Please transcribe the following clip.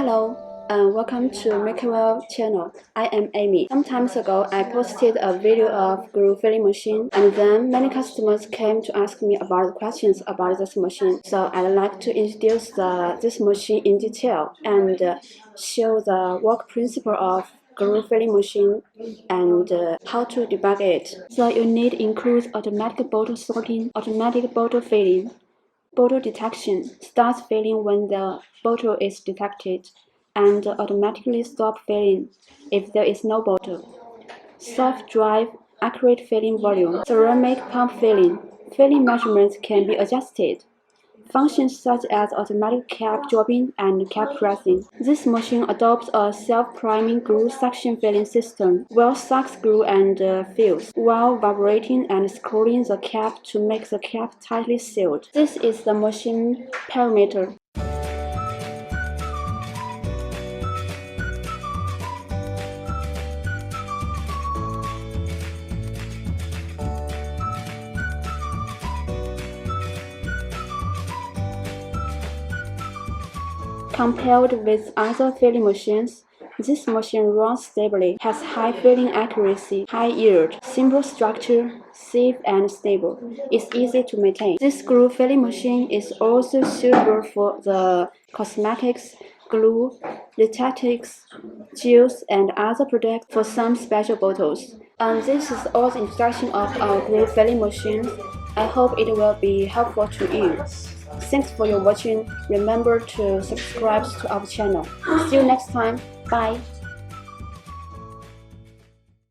Hello, and welcome to MAKWELL channel. I am Amy. Some time ago, I posted a video of glue filling machine, and then many customers came to ask me about questions about this machine. So I'd like to introduce this machine in detail and show the work principle of glue filling machine and how to debug it. The unit includes automatic bottle sorting, automatic bottle filling, bottle detection starts filling when the bottle is detected, and automatically stop filling if there is no bottle. Soft drive, accurate filling volume, ceramic pump filling. Filling measurements can be adjusted. Functions such as automatic cap dropping and cap pressing. This machine adopts a self-priming glue suction filling system, which sucks glue and fills, while vibrating and scrolling the cap to make the cap tightly sealed. This is the machine parameter. Compared with other filling machines, this machine runs stably, has high filling accuracy, high yield, simple structure, safe and stable. It's easy to maintain. This glue filling machine is also suitable for the cosmetics, glue, lithetics, gels, and other products for some special bottles. And this is all the introduction of our glue filling machine. I hope it will be helpful to you. Thanks for your watching. Remember to subscribe to our channel. See you next time. Bye.